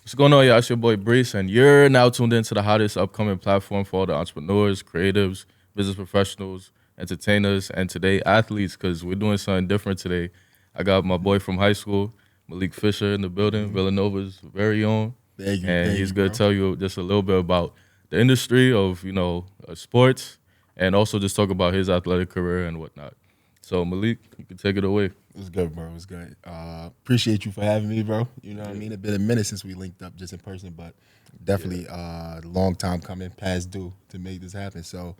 What's going on, y'all? It's your boy Breece, and you're now tuned into the hottest upcoming platform for all the entrepreneurs, creatives, business professionals, entertainers, and today athletes, because we're doing something different today. I got my boy from high school, Malik Fisher, in the building, Villanova's very own. And he's going to tell you just a little bit about the industry of, sports, and also just talk about his athletic career and whatnot. So, Malik, you can take it away. What's good, bro? What's good? Appreciate you for having me, bro. You know what I mean? It's been a minute since we linked up just in person, but definitely a long time coming, past due to make this happen. So,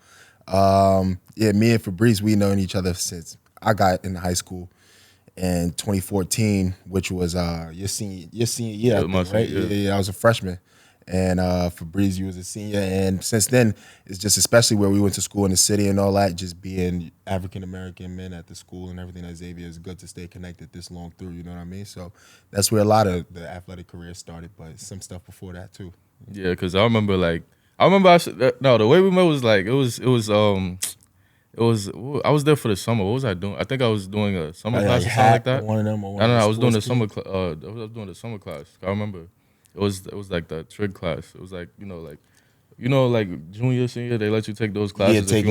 me and Fabrice, we known each other since I got in high school in 2014, which was your senior year, I think, right? Yeah, I was a freshman. And Fabrice, you was a senior. And since then, it's just especially where we went to school in the city and all that, just being African-American men at the school and everything at Xavier, is good to stay connected this long through, you know what I mean? So that's where a lot of the athletic career started, but some stuff before that too. Yeah, because I remember, the way we met was I was there for the summer. What was I doing? I think I was doing a summer class or something like that. One of them. No, I was doing the summer. I was doing the summer class. I remember. It was like the trig class. It was like like junior, senior. They let you take those classes if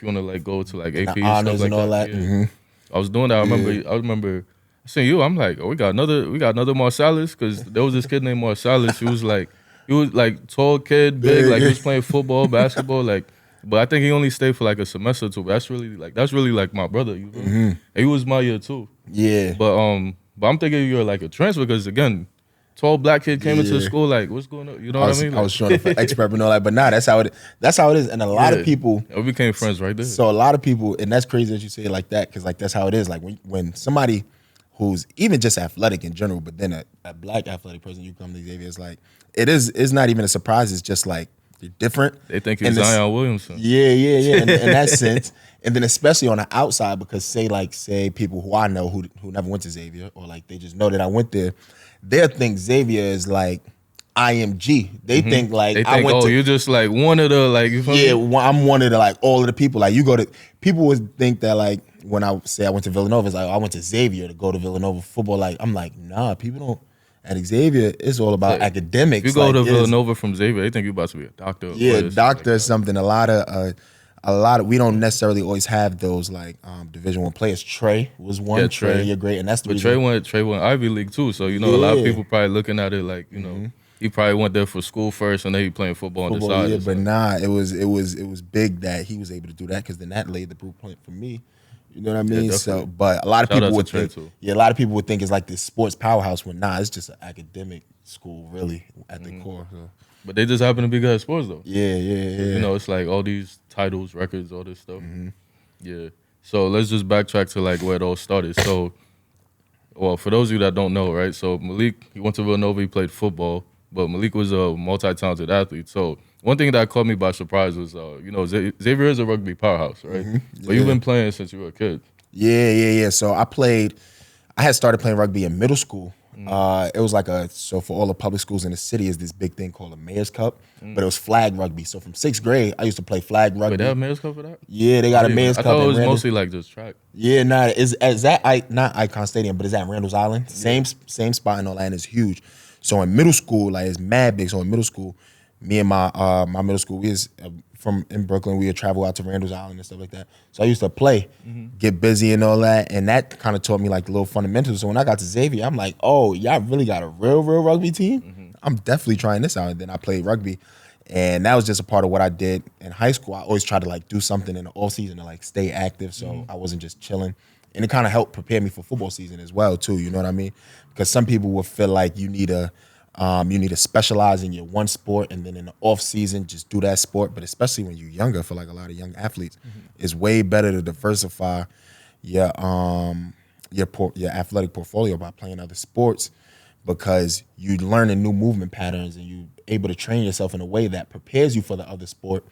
you wanna like go to like AP and stuff like that. Yeah. Mm-hmm. I was doing that. I remember seeing you. I'm like, oh, we got another Marsalis, because there was this kid named Marsalis. He was like tall kid, big, like he was playing football, basketball, like. But I think he only stayed for like a semester or two. But that's really like my brother. You know? And he was my year too. Yeah. But I'm thinking you're like a transfer, because again, tall black kid came into the school, like, what's going on? You know what I mean? I was showing up for expert and all that, but nah, that's how it is. And a lot of people, we became friends right there. So a lot of people, and that's crazy that you say it like that, because like that's how it is. Like when somebody who's even just athletic in general, but then a black athletic person, you come to Xavier, it's like it's not even a surprise. It's just like you're different. They think you're Zion Williamson. Yeah. In that sense. And then especially on the outside, because say people who I know who never went to Xavier, or like they just know that I went there, they think Xavier is like IMG. They think like I went to. You're just like one of the like. You feel me? I'm one of the like all of the people. Like you go to people would think that like when I say I went to Villanova, it's like I went to Xavier to go to Villanova football. Like I'm like, nah, people don't. At Xavier, it's all about academics. If you go to Villanova from Xavier, they think you're about to be a doctor. Yeah, doctor or something. A lot of we don't necessarily always have those like Division I players. Trey was one. Yeah, Trey, you're great, and that's the reason. Trey went Ivy League too, so a lot of people probably looking at it like he probably went there for school first, and then he playing football on the side. Yeah, but nah, it was big that he was able to do that, because then that laid the blueprint for me. You know what I mean? Yeah, so, but a lot of people would think, a lot of people would think it's like this sports powerhouse. When nah, it's just an academic school, really, at the core. So. But they just happen to be good at sports, though. Yeah. It's like all these titles, records, all this stuff. Yeah. So let's just backtrack to like where it all started. So, well, for those of you that don't know, right? So Malik, he went to Villanova, he played football, but Malik was a multi-talented athlete. So one thing that caught me by surprise was, Xavier is a rugby powerhouse, right? But you've been playing since you were a kid. Yeah. So I had started playing rugby in middle school. It was like for all the public schools in the city is this big thing called a Mayor's Cup, but it was flag rugby. So from 6th grade, I used to play flag rugby. Wait, they have Mayor's Cup for that? Yeah, they got a Mayor's Cup. I thought it was mostly like just track. Yeah, is that not Icon Stadium, but is that Randall's Island? Same spot and all that, and it's huge. So in middle school, like it's mad big. So in middle school, me and my middle school, we was from in Brooklyn. We would travel out to Randall's Island and stuff like that. So I used to play, get busy and all that, and that kind of taught me like the little fundamentals. So when I got to Xavier, I'm like, oh, y'all really got a real rugby team? I'm definitely trying this out. And then I played rugby, and that was just a part of what I did in high school. I always tried to like do something in the off season to like stay active, so I wasn't just chilling. And it kind of helped prepare me for football season as well too. You know what I mean? Because some people will feel like you need to specialize in your one sport, and then in the off season just do that sport. But especially when you're younger, for like a lot of young athletes, it's way better to diversify your athletic portfolio by playing other sports, because you learn new movement patterns and you're able to train yourself in a way that prepares you for the other sport.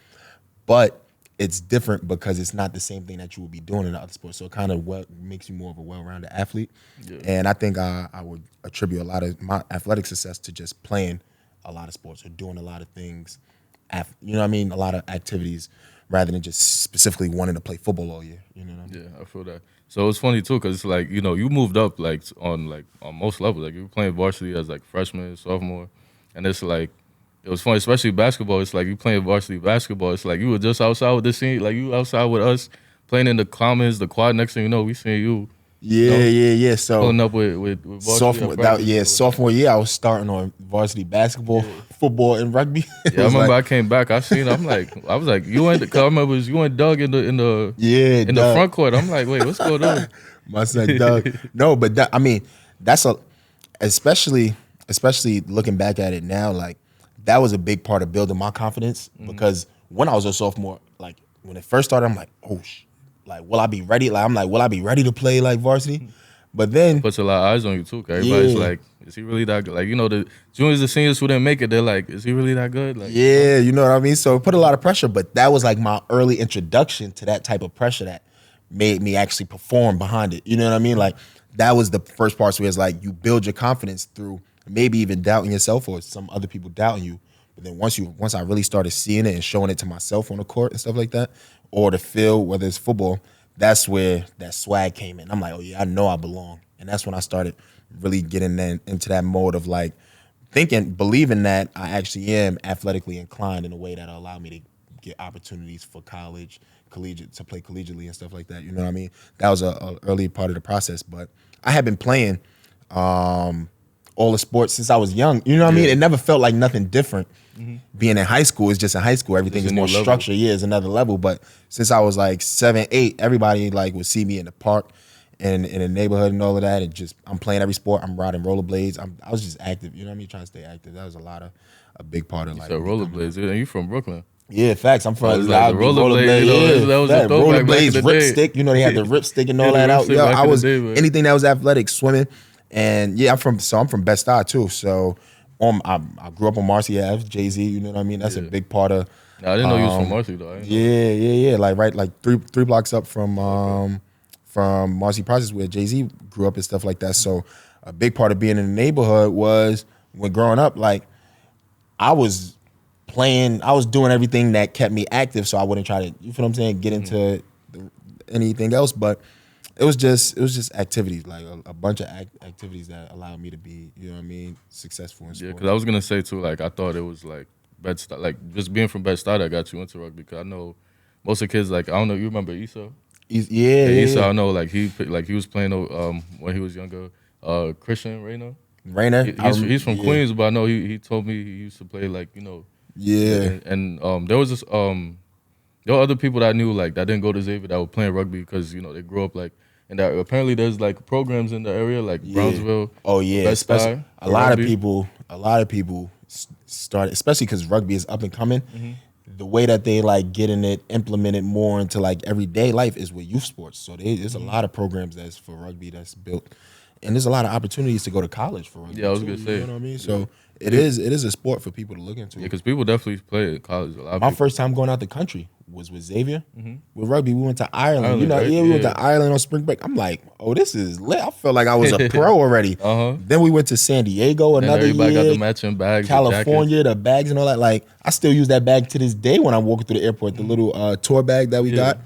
But it's different because it's not the same thing that you would be doing in the other sports. So it kind of makes you more of a well-rounded athlete. Yeah. And I think I would attribute a lot of my athletic success to just playing a lot of sports or doing a lot of things, a lot of activities, rather than just specifically wanting to play football all year. You know what I mean? Yeah, I feel that. So it's funny too, because like, you moved up on most levels. Like you were playing varsity as like freshman, sophomore. and it's like it was funny, especially basketball. It's like you playing varsity basketball. It's like you were just outside with the scene, like you outside with us playing in the commons, the quad. Next thing you know, we seeing you, Yeah. So pulling up with varsity at practice. sophomore year, I was starting on varsity basketball, football, and rugby. Yeah, I remember I came back. I seen. I was like, you and cause I remember it was you and Doug in the front court. I'm like, wait, what's going on? My son Doug. No, but that's especially looking back at it now, like that was a big part of building my confidence because when I was a sophomore, like when it first started, I'm like, oh, like will I be ready? Like I'm like, will I be ready to play like varsity? But then Puts a lot of eyes on you too. Cause everybody's like, is he really that good? Like the juniors, the seniors who didn't make it, they're like, is he really that good? Like, yeah, you know what I mean. So it put a lot of pressure, but that was like my early introduction to that type of pressure that made me actually perform behind it. You know what I mean? Like that was the first part where it's like you build your confidence through maybe even doubting yourself or some other people doubting you. But then once I really started seeing it and showing it to myself on the court and stuff like that, or the field, whether it's football, that's where that swag came in. I'm like, oh yeah, I know I belong. And that's when I started really getting into that mode of like believing that I actually am athletically inclined in a way that'll allow me to get opportunities for collegiate to play collegiately and stuff like that. You know what I mean? That was a early part of the process. But I had been playing all the sports since I was young. You know what I mean? It never felt like nothing different. Being in high school is just in high school. Everything is more structured. Yeah, it's another level. But since I was like 7, 8, everybody like would see me in the park and in the neighborhood and all of that. And just I'm playing every sport. I'm riding rollerblades. I was just active. You know what I mean? Trying to stay active. That was a big part of like. So rollerblades, and you from Brooklyn? Yeah, facts. I'm from like the rollerblade. That was a throwback back in the day. Ripstick. You know they had the ripstick and all that out. Yo, I was anything that was athletic, swimming, and yeah, I'm from Bed-Stuy too. So I grew up on Marcy Ave, Jay-Z. You know what I mean? That's a big part of. I didn't know you was from Marcy though. Yeah. Like three blocks up from Marcy Projects where Jay-Z grew up and stuff like that. So a big part of being in the neighborhood was when growing up, like I was doing everything that kept me active, so I wouldn't try to, you feel what I'm saying, get into anything else. But it was just activities, like a bunch of activities that allowed me to be, you know what I mean, successful in sport. Yeah, because I was gonna say too, like I thought it was like Bed-Stuy, like just being from Bed-Stuy that got you into rugby. Because I know most of the kids, like I don't know, you remember Issa? Yeah. Issa, I know, like he was playing when he was younger. Christian Rayner, he's from Queens, but I know he told me he used to play like Yeah, and there was this there were other people that I knew like that didn't go to Xavier that were playing rugby because they grew up like, and that apparently there's like programs in the area like Brownsville. Oh yeah, especially a lot of people started, especially because rugby is up and coming. The way that they like getting it implemented more into like everyday life is with youth sports. So there's a lot of programs that's for rugby that's built, and there's a lot of opportunities to go to college for rugby. Yeah, I was gonna say. You know what I mean? So it is a sport for people to look into. Yeah, because people definitely play at college. A lot of My first time going out the country was with Xavier. With rugby, we went to Ireland. Right? We went to Ireland on spring break. I'm like, oh, this is lit. I felt like I was a pro already. Then we went to San Diego another year. Everybody got the matching bags. California, the bags and all that. Like, I still use that bag to this day when I'm walking through the airport, the little tour bag that we got.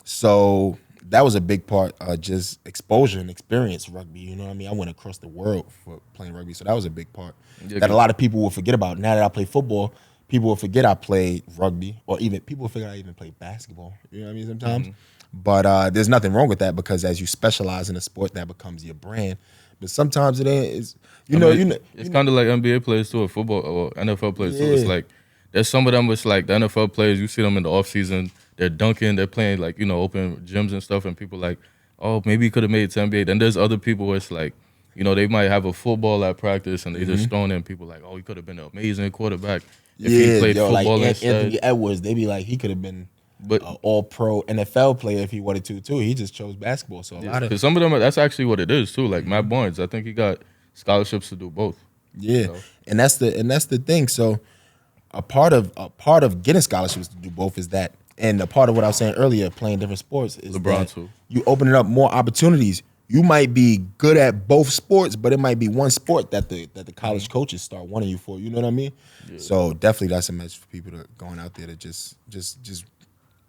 So that was a big part, just exposure and experience rugby. You know what I mean? I went across the world for playing rugby. So that was a big part that a lot of people will forget about. Now that I play football, people will forget I played rugby, or even people will forget I even played basketball. You know what I mean? Sometimes. But there's nothing wrong with that because as you specialize in a sport, that becomes your brand. But sometimes it ain't. It's kind of like NBA players too, or football or NFL players too. It's like there's some of them. It's like the NFL players. You see them in the off season. They're dunking. They're playing like open gyms and stuff. And people like, oh, maybe he could have made it to NBA. Then there's other people where it's like, they might have a football at practice and they just throwing in. People like, oh, he could have been an amazing quarterback if he played football like instead. Anthony Edwards, they be like, he could have been an all-pro NFL player if he wanted to too. He just chose basketball. So because some of them, that's actually what it is too. Like Matt Barnes, I think he got scholarships to do both. Yeah, and that's the thing. So a part of getting scholarships to do both is that, and a part of what I was saying earlier, playing different sports is LeBron too. You opening up more opportunities. You might be good at both sports, but it might be one sport that the college coaches start wanting you for. You know what I mean? Yeah. So definitely that's a message for people to going out there to just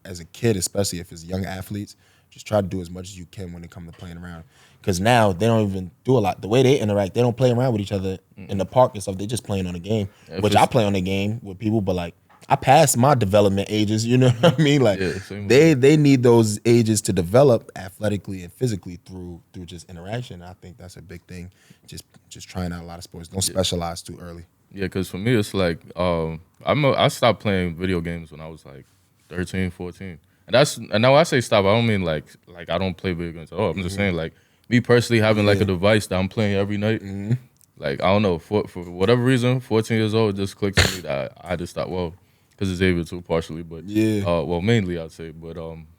as a kid, especially if it's young athletes, just try to do as much as you can when it comes to playing around. Because now they don't even do a lot. The way they interact, they don't play around with each other in the park and stuff. They just playing on a game, which I play on the game with people. But like, I passed my development ages. You know what I mean? Like, they need those ages to develop athletically and physically through just interaction. I think that's a big thing. Just trying out a lot of sports. Don't specialize too early. Yeah, because for me, it's like I stopped playing video games when I was like 13, 14. And now I say stop, I don't mean like I don't play video games at all. I'm just saying like me personally having like a device that I'm playing every night. Like, I don't know, for whatever reason, 14 years old, it just clicked to me that I just thought, well, because it's able to partially, but well, mainly I'd say. But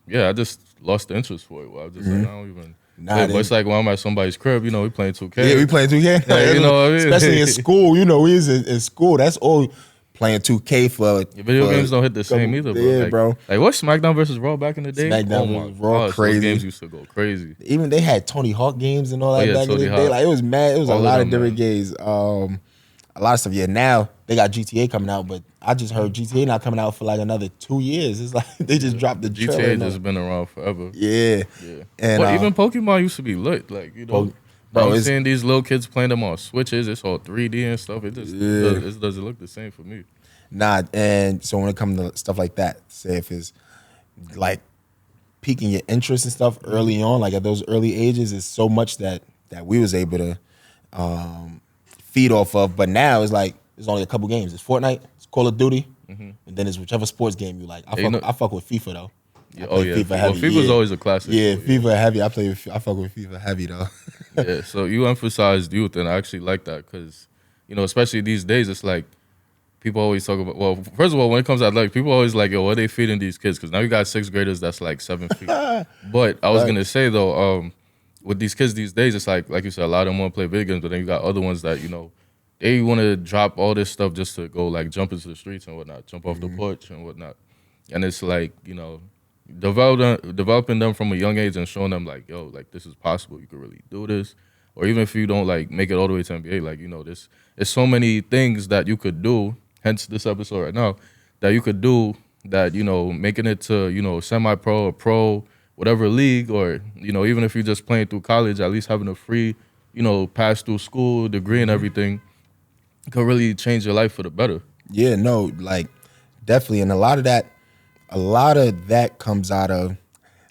yeah, I just lost the interest for it. Well, I was just like, I don't even. But it's like when I'm at somebody's crib, you know, we playing 2K. Yeah, we playing 2K. Like, you know what I mean? Especially in school, you know, we was in school. That's all playing 2K for. Video games don't hit the same either, bro. Yeah, like, bro. Like, what, SmackDown versus Raw back in the day? SmackDown versus Raw, crazy. Those games used to go crazy. Even they had Tony Hawk games and all that back in the day. Like, it was mad. It was a lot of different games. A lot of stuff. Yeah, now they got GTA coming out, but I just heard GTA not coming out for like another 2 years. It's like they just dropped the trailer. GTA just been around forever. Yeah. And but even Pokemon used to be lit. Like, you know, bro, I'm seeing these little kids playing them on Switches. It's all 3D and stuff. It just it doesn't look the same for me. Nah, and so when it comes to stuff like that, say if it's like piquing your interest and stuff early on, like at those early ages, is so much that we was able to feed off of. But now it's like there's only a couple games. It's Fortnite, it's Call of Duty, and then it's whichever sports game you like. I fuck with FIFA though. Yeah, FIFA heavy. Well, FIFA's always a classic. Yeah, FIFA heavy. I fuck with FIFA heavy though. Yeah, so you emphasized youth, and I actually like that because, you know, especially these days, it's like people always talk about. Well, first of all, when it comes to athletic, people always like, yo, what are they feeding these kids? Because now you got sixth graders that's like 7 feet. But I was gonna say though, with these kids these days, it's like you said, a lot of them want to play video games, but then you got other ones that, you know, they want to drop all this stuff just to go like jump into the streets and whatnot, jump off the porch and whatnot. And it's like, you know, developing them from a young age and showing them like, yo, like this is possible. You could really do this. Or even if you don't like make it all the way to NBA, like, you know, there's so many things that you could do. Hence this episode right now, that you could do that, you know, making it to, you know, semi-pro or pro, whatever league, or, you know, even if you're just playing through college, at least having a free, you know, pass through school, degree and everything, could really change your life for the better. Yeah, no, like definitely. And a lot of that comes out of,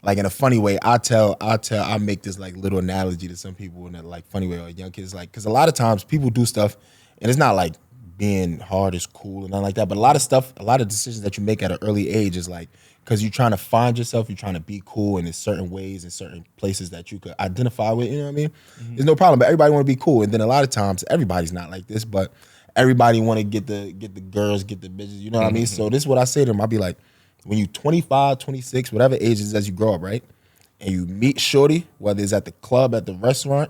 like, in a funny way. I make this like little analogy to some people in a like funny way, or young kids, like, because a lot of times people do stuff and it's not like being hard is cool and nothing like that. But a lot of decisions that you make at an early age is like, because you're trying to find yourself, you're trying to be cool, and there's certain ways and certain places that you could identify with, you know what I mean? There's no problem, but everybody want to be cool. And then a lot of times, everybody's not like this, but everybody want to get the girls, get the bitches, you know what I mean? So this is what I say to them. I'll be like, when you 25, 26, whatever age it is as you grow up, right? And you meet shorty, whether it's at the club, at the restaurant,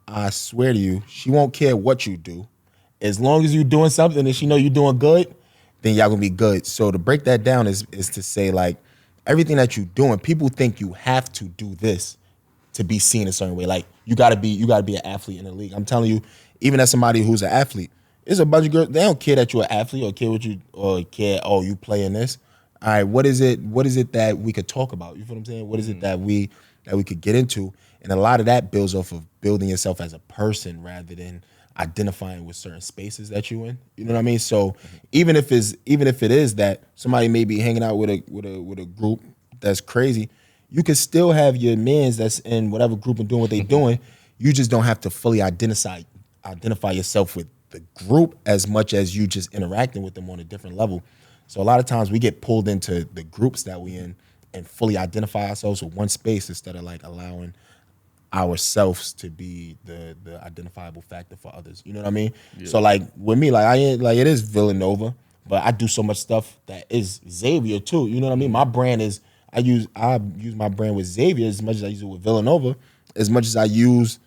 I swear to you, she won't care what you do. As long as you're doing something and she know you're doing good, then y'all gonna be good. So to break that down is to say, like, everything that you're doing, people think you have to do this to be seen a certain way. Like, you gotta be an athlete in the league. I'm telling you, even as somebody who's an athlete, there's a bunch of girls, they don't care that you're an athlete or care what you, or care, oh, you playing this. All right, what is it that we could talk about? You feel what I'm saying? What is it that we could get into? And a lot of that builds off of building yourself as a person rather than identifying with certain spaces that you in. You know what I mean? So even if it is that somebody may be hanging out with a group that's crazy, you can still have your mans that's in whatever group and doing what they're doing. You just don't have to fully identify yourself with the group as much as you just interacting with them on a different level. So a lot of times we get pulled into the groups that we in and fully identify ourselves with one space instead of like allowing ourselves to be the identifiable factor for others. You know what I mean? Yeah. So like with me, like I ain't like, it is Villanova, but I do so much stuff that is Xavier too. You know what I mean? My brand is I use my brand with Xavier as much as I use it with Villanova, as much as I use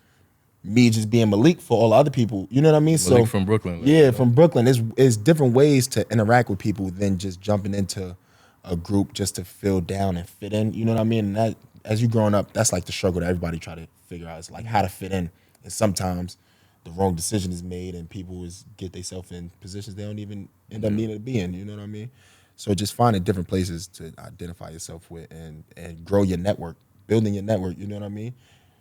me just being Malik for all the other people. You know what I mean? Malik from Brooklyn. Like, yeah, from Brooklyn. It's different ways to interact with people than just jumping into a group just to feel down and fit in. You know what I mean? And that, as you growing up, that's like the struggle that everybody try to figure out. It's like how to fit in. And sometimes the wrong decision is made and people get themselves in positions they don't even end up needing to be in. You know what I mean? So just finding different places to identify yourself with and grow your network, building your network. You know what I mean?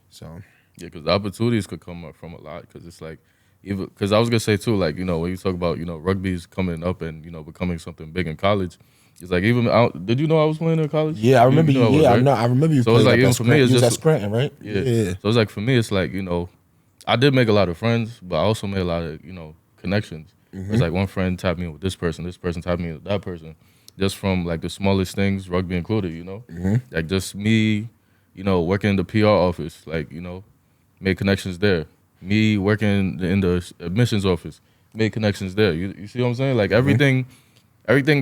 So Yeah, because the opportunities could come up from a lot. Because it's like, even because I was gonna say too, like when you talk about rugby's coming up and becoming something big in college, it's like even did you know I was playing in college? Yeah, I remember you. know I was, Yeah, right? I remember you. So it's played like up even at for me, Scranton. it's You was at just Scranton, right? yeah. So it's like for me, it's like I did make a lot of friends, but I also made a lot of connections. It's like one friend tapped me in with this person tapped me in with that person, just from like the smallest things, rugby included. Like just me, working in the PR office, like made connections there. Me working in the admissions office, made connections there. You see what I'm saying? Like everything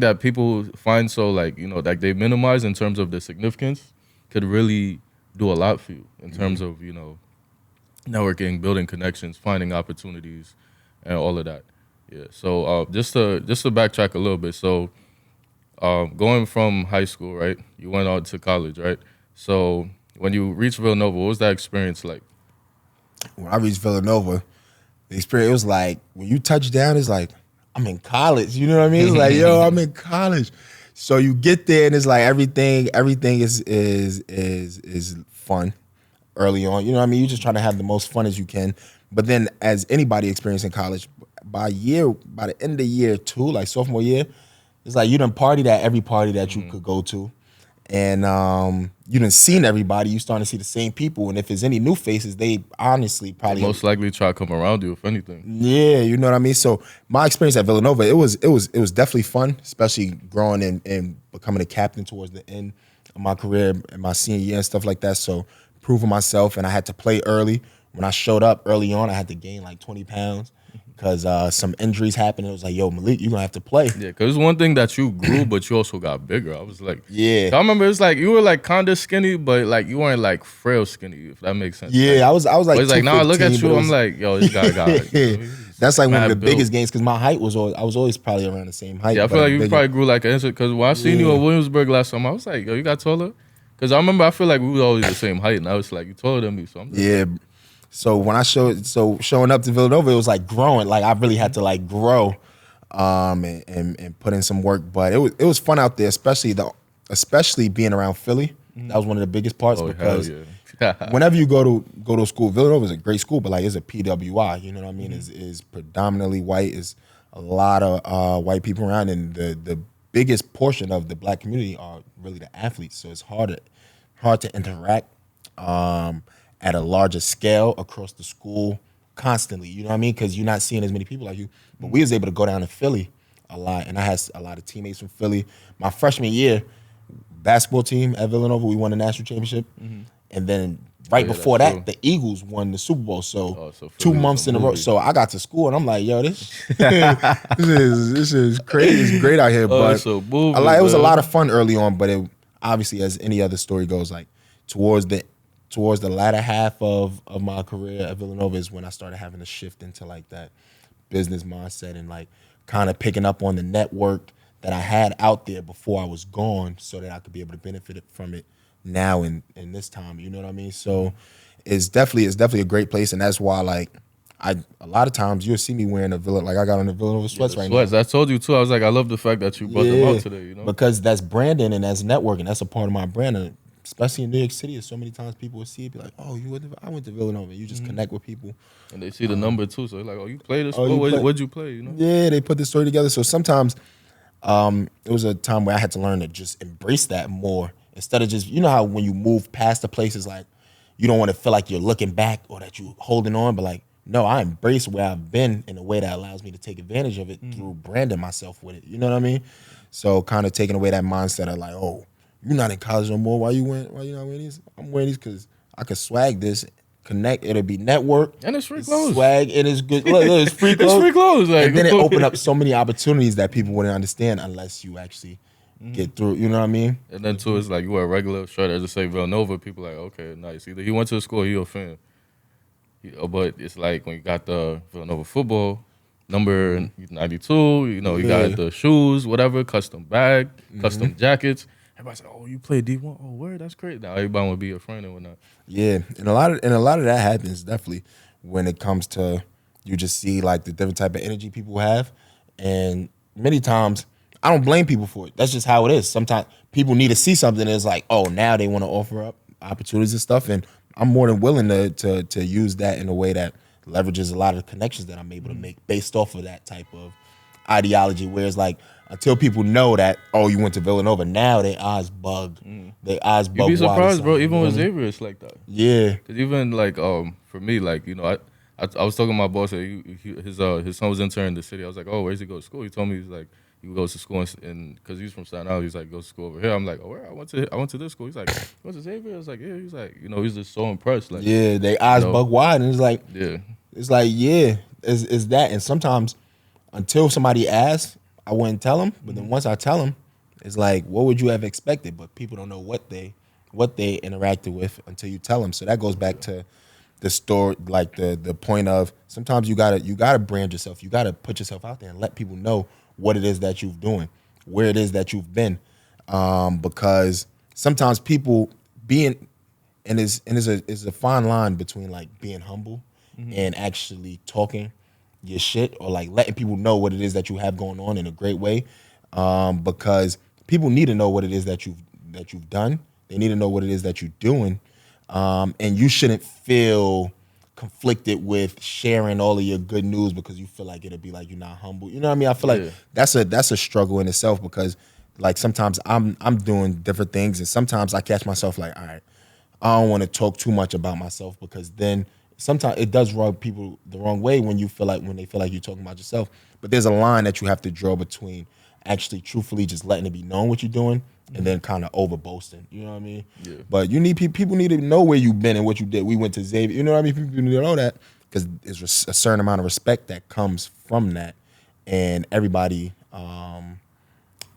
that people find so like like they minimize in terms of the significance could really do a lot for you in terms of networking, building connections, finding opportunities, and all of that. Yeah. So just to backtrack a little bit. So going from high school, right? You went on to college, right? So when you reached Villanova, what was that experience like? When I reached Villanova, the experience it was like when you touch down, it's like I'm in college. You know what I mean? It's like yo, I'm in college. So you get there and it's like everything is fun early on. You know what I mean? You just try to have the most fun as you can. But then, as anybody experiencing college, by the end of the year two, like sophomore year, it's like you done partied at every party that you could go to. And you done seen everybody. You starting to see the same people. And if there's any new faces, they honestly probably Most likely try to come around you, if anything. yeah, you know what I mean. So my experience at Villanova, it was definitely fun, especially growing and becoming a captain towards the end of my career and my senior year and stuff like that. So proving myself, and I had to play early. When I showed up early on, I had to gain like 20 pounds because some injuries happened. It was like, yo, Malik, you're gonna have to play. Yeah, because it's one thing that you grew, but you also got bigger. I was like, Yeah. I remember it's like you were like kind of skinny, but like you weren't like frail skinny, if that makes sense. Yeah, like, I was like, but it's like now I look at 215, you, but it I'm was- like, yo, this guy got. That's like one of mad the built. biggest gains because my height was always I was always probably around the same height. Yeah, I but feel like I'm you bigger. probably grew like an inch because when I seen you Yeah. in Williamsburg last time, I was like, yo, you got taller. Because I remember I feel like we were always the same height, and I was like, you taller than me, so I'm just Yeah. So when I showing up to Villanova, it was like growing. Like I really had to like grow, and put in some work. But it was fun out there, especially being around Philly. That was one of the biggest parts oh because hell yeah. whenever you go to school, Villanova is a great school, but like it's a PWI. You know what I mean? Is predominantly white. Is a lot of white people around, and the biggest portion of the black community are really the athletes. So it's hard to interact at a larger scale across the school constantly. You know what I mean? Because you're not seeing as many people like you. But we was able to go down to Philly a lot, and I had a lot of teammates from Philly. My freshman year, basketball team at Villanova, we won the national championship, and then right yeah, before that's that, true. the Eagles won the Super Bowl. So, So 2 Philly was months a in a row. movie. So I got to school, and I'm like, yo, this this is crazy. It's great out here. But it's a movie, it was a man. lot of fun early on, but it obviously, as any other story goes, like towards the latter half of my career at Villanova is when I started having to shift into like that business mindset and like kind of picking up on the network that I had out there before I was gone so that I could be able to benefit from it now in this time. You know what I mean? So it's definitely a great place, and that's why like a lot of times you'll see me wearing a Villanova, like I got on the Villanova sweats right Sweats. now. I told you too. I was like, I love the fact that you brought them out today. You know, Because that's branding and that's networking. That's a part of my brand. And especially in New York City, so many times people will see it, be like, "Oh, I went to Villanova." You just connect with people. and they see the number too, so they're like, oh, you play this? Oh, you play- What'd you play? You know. Yeah, they put the story together. So sometimes it was a time where I had to learn to just embrace that more instead of just, you know how when you move past the places, like you don't want to feel like you're looking back or that you're holding on, but like, no, I embrace where I've been in a way that allows me to take advantage of it through branding myself with it. You know what I mean? So kind of taking away that mindset of like, oh, you're not in college no more. Why you not wearing these? I'm wearing these because I could swag this, connect. It'll be network. And it's free clothes. Swag. It is good. Look, it's free clothes. It's free clothes. Like, And then it opened up so many opportunities that people wouldn't understand unless you actually get through. You know what I mean? And then too, it's like you wear a regular shirt that just say Villanova. People like, okay, nice. Either he went to the school, or he a fan. But it's like when you got the Villanova football number 92, you got the shoes, whatever, custom bag, custom jackets. Everybody's like, oh, you play D1? Oh, word, that's great. Now everybody want to be your friend and whatnot. Yeah, and a lot of that happens definitely when it comes to you just see like the different type of energy people have, and many times I don't blame people for it. That's just how it is. Sometimes people need to see something. And it's like, oh, now they want to offer up opportunities and stuff, and I'm more than willing to use that in a way that leverages a lot of the connections that I'm able to make based off of that type of ideology. Whereas like until people know that, oh, you went to Villanova, now their eyes bug. Their eyes bug. You'd be wide surprised, aside, bro. you Even know with what I mean? Xavier, it's like that. Yeah. Cause even like for me, like I was talking to my boss that his son was interning in the city. I was like, oh, where's he go to school? He told me he's like he goes to school in because he's from Staten Island. He's like goes to school over here. I'm like, oh, where? I went to this school. He's like, you went to Xavier? I was like, yeah. He's like, he's just so impressed. Like, Yeah, they eyes bug wide, and yeah, it's like, yeah, it's that. And sometimes until somebody asks, I wouldn't tell them. But then once I tell them, it's like, what would you have expected? But people don't know what they interacted with until you tell them. So that goes back to the story, like the point of sometimes you gotta brand yourself. You gotta put yourself out there and let people know what it is that you're doing, where it is that you've been, because sometimes people being and is a fine line between like being humble and actually talking your shit or like letting people know what it is that you have going on in a great way, because people need to know what it is that you've done. They need to know what it is that you're doing, and you shouldn't feel conflicted with sharing all of your good news because you feel like it'll be like you're not humble. You know what I mean? I feel like that's a struggle in itself because like sometimes I'm doing different things and sometimes I catch myself like, all right, I don't want to talk too much about myself because then sometimes it does rub people the wrong way when they feel like you're talking about yourself. But there's a line that you have to draw between actually truthfully just letting it be known what you're doing and then kind of over boasting. You know what I mean? Yeah. But you need people need to know where you've been and what you did. We went to Xavier. You know what I mean? People need to know that because there's a certain amount of respect that comes from that, and everybody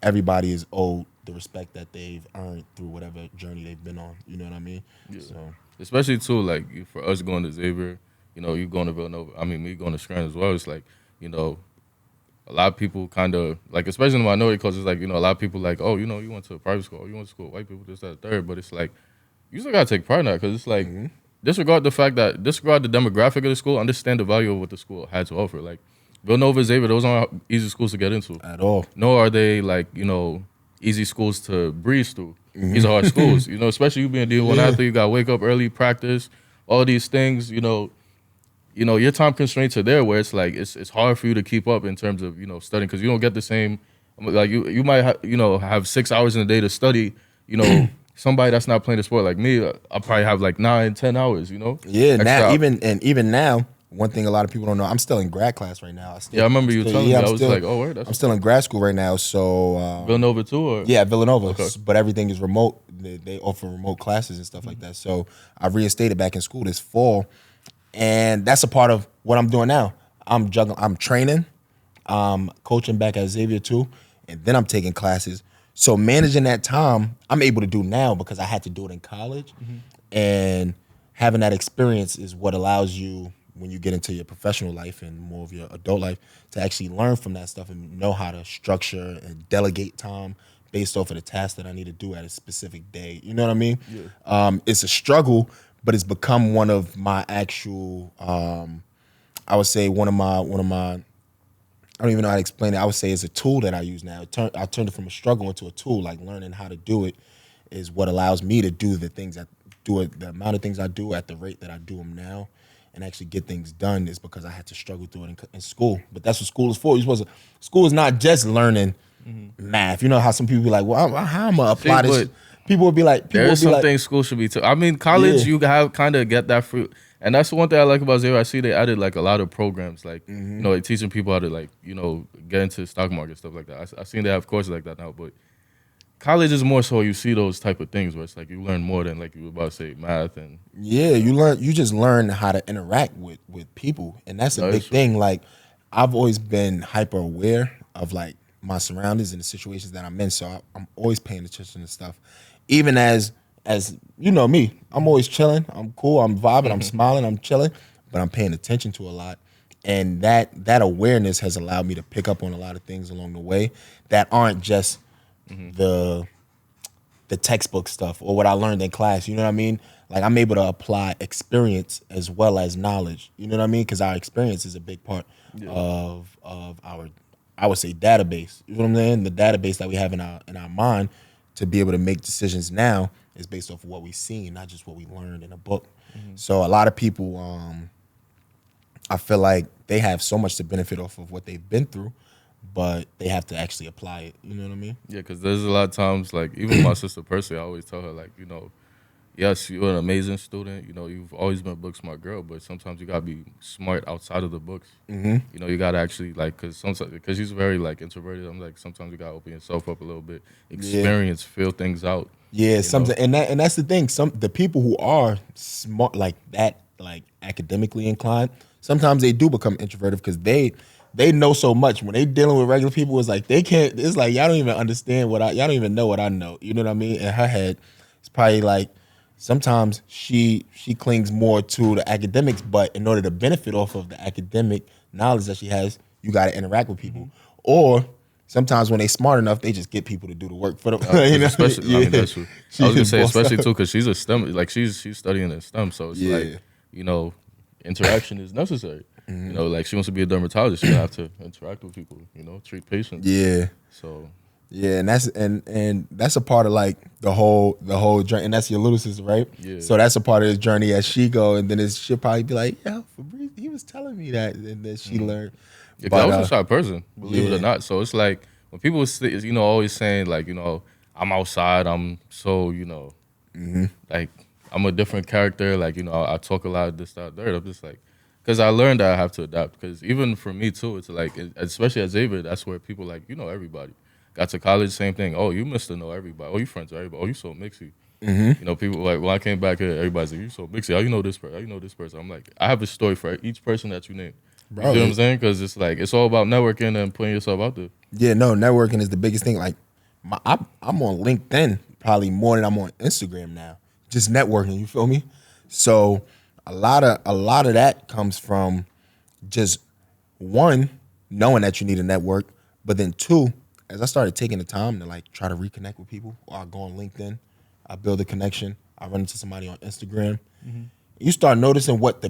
is owed the respect that they've earned through whatever journey they've been on. You know what I mean? Yeah. So Especially too, like for us going to Xavier, you going to Villanova. I mean, me going to Scranton as well. It's like, a lot of people kind of like, especially in the minority culture, it's like, a lot of people like, oh, you went to a private school, you went to school, white people, this, that, third. But it's like, you still gotta take pride in that because it's like, disregard the demographic of the school, understand the value of what the school had to offer. Like Villanova, Xavier, those aren't easy schools to get into at all. Nor are they like, easy schools to breeze through. These are hard schools, especially you being a D1 athlete, you gotta wake up early, practice, all these things, your time constraints are there where it's like it's hard for you to keep up in terms of studying because you don't get the same like you might have 6 hours in a day to study. Somebody that's not playing the sport like me, I'll probably have like 9-10 hours. Yeah, now extra. even now, one thing a lot of people don't know, I'm still in grad class right now. I remember you telling me. I was like, oh, word. I'm still in grad school right now. So Villanova too, or yeah, Villanova. Okay. But everything is remote. They offer remote classes and stuff like that. So I reinstated back in school this fall. And that's a part of what I'm doing now. I'm juggling, I'm training, coaching back at Xavier too, and then I'm taking classes. So managing that time, I'm able to do now because I had to do it in college. And having that experience is what allows you, when you get into your professional life and more of your adult life, to actually learn from that stuff and know how to structure and delegate time based off of the tasks that I need to do at a specific day. You know what I mean? Yeah. It's a struggle, but it's become one of my actual, I would say one of my, I don't even know how to explain it. I would say it's a tool that I use now. I turned it from a struggle into a tool. Like learning how to do it is what allows me to do the things that do it, the amount of things I do at the rate that I do them now, and actually get things done is because I had to struggle through it in school. But that's what school is for. School is not just learning math. You know how some people be like, well, how am I apply this? People would be like, there's something school should be. I mean, college, you have kind of get that fruit. And that's the one thing I like about Xavier. I see they added like a lot of programs, like, like teaching people how to like, get into the stock market, stuff like that. I seen they have courses like that now, but college is more so you see those type of things where it's like you learn more than like you were about to say math and. Yeah, you just learn how to interact with people. And that's a big thing. Like I've always been hyper aware of like my surroundings and the situations that I'm in. So I'm always paying attention to stuff. Even as you know me, I'm always chilling. I'm cool. I'm vibing. I'm smiling. I'm chilling, but I'm paying attention to a lot, and that awareness has allowed me to pick up on a lot of things along the way that aren't just the textbook stuff or what I learned in class. You know what I mean? Like I'm able to apply experience as well as knowledge. You know what I mean? Because our experience is a big part of our, I would say, database. You know what I'm saying? The database that we have in our mind to be able to make decisions now is based off of what we've seen, not just what we learned in a book. So a lot of people, I feel like they have so much to benefit off of what they've been through, but they have to actually apply it. You know what I mean? Yeah, because there's a lot of times, like, even my sister personally, I always tell her, like, yes, you're an amazing student. You've always been a book smart girl, but sometimes you gotta be smart outside of the books. You gotta actually, like, because she's very, like, introverted. I'm like, sometimes you gotta open yourself up a little bit, experience, feel things out. Yeah, and that's the thing. The people who are smart like that, like academically inclined, sometimes they do become introverted because they know so much. When they dealing with regular people, it's like they can't. It's like y'all don't even understand y'all don't even know what I know. You know what I mean? In her head, it's probably like sometimes she clings more to the academics, but in order to benefit off of the academic knowledge that she has, you got to interact with people. Or sometimes when they smart enough, they just get people to do the work for them. Especially, I mean, that's what I was gonna say, especially too, because she's a STEM, like she's studying in STEM, so it's like interaction is necessary. Like she wants to be a dermatologist, she have to interact with people, treat patients. Yeah. So. Yeah, and that's a part of like the whole journey, and that's your little sister, right? Yeah. So that's a part of the journey as she go, and then she'll probably be like, "Yeah, Breece, he was telling me that," and then she learned. Yeah, but I was a shy person, believe it or not. So it's like when people, always saying like, I'm outside, I'm so, like I'm a different character. Like, I talk a lot of this, that, that. I'm just like, because I learned that I have to adapt. Because even for me too, it's like, especially at Xavier, that's where people like, everybody. Got to college, same thing. Oh, you must know everybody. Oh, you friends with everybody. Oh, you so mixy. People like when I came back here, everybody's like, you so mixy. How you know this person? How you know this person? I'm like, I have a story for each person that you name. You know what I'm saying? Because it's like it's all about networking and putting yourself out there. Yeah, no, networking is the biggest thing. Like, I'm on LinkedIn probably more than I'm on Instagram now. Just networking, you feel me? So a lot of that comes from just one, knowing that you need a network, but then two, as I started taking the time to like try to reconnect with people, or I go on LinkedIn, I build a connection, I run into somebody on Instagram. You start noticing what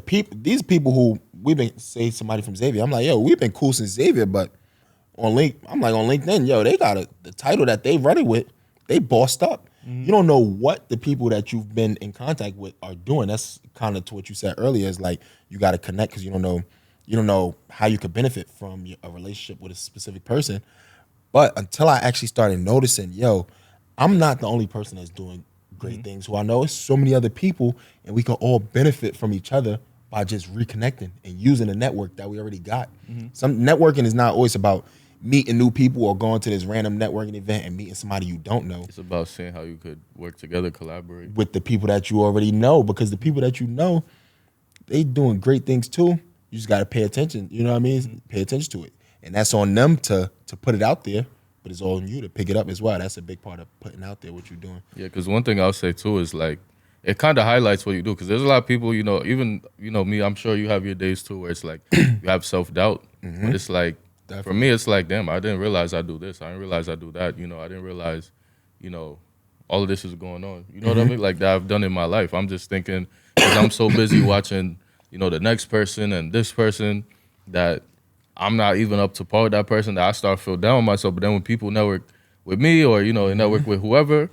these people who we've been, say somebody from Xavier, I'm like, yo, we've been cool since Xavier, but on LinkedIn, yo, they got the title that they running with, they bossed up. You don't know what the people that you've been in contact with are doing. That's kind of to what you said earlier, is like you got to connect because you don't know how you could benefit from a relationship with a specific person. But until I actually started noticing, yo, I'm not the only person that's doing great things. Who I know it's so many other people, and we can all benefit from each other by just reconnecting and using the network that we already got. Some networking is not always about meeting new people or going to this random networking event and meeting somebody you don't know. It's about seeing how you could work together, collaborate with the people that you already know, because the people that you know, they doing great things too. You just got to pay attention. You know what I mean? Pay attention to it. And that's on them to put it out there, but it's all on you to pick it up as well. That's a big part of putting out there what you're doing. Yeah, because one thing I'll say too is like, it kind of highlights what you do. Because there's a lot of people, even, me, I'm sure you have your days too where it's like, you have self-doubt. But it's like, for me, it's like, damn, I didn't realize I do this. I didn't realize I do that. I didn't realize, all of this is going on. You know what I mean? Like that I've done in my life. I'm just thinking, because I'm so busy watching, the next person and this person, that I'm not even up to par with that person, that I start to feel down with myself. But then when people network with me or, network with whoever,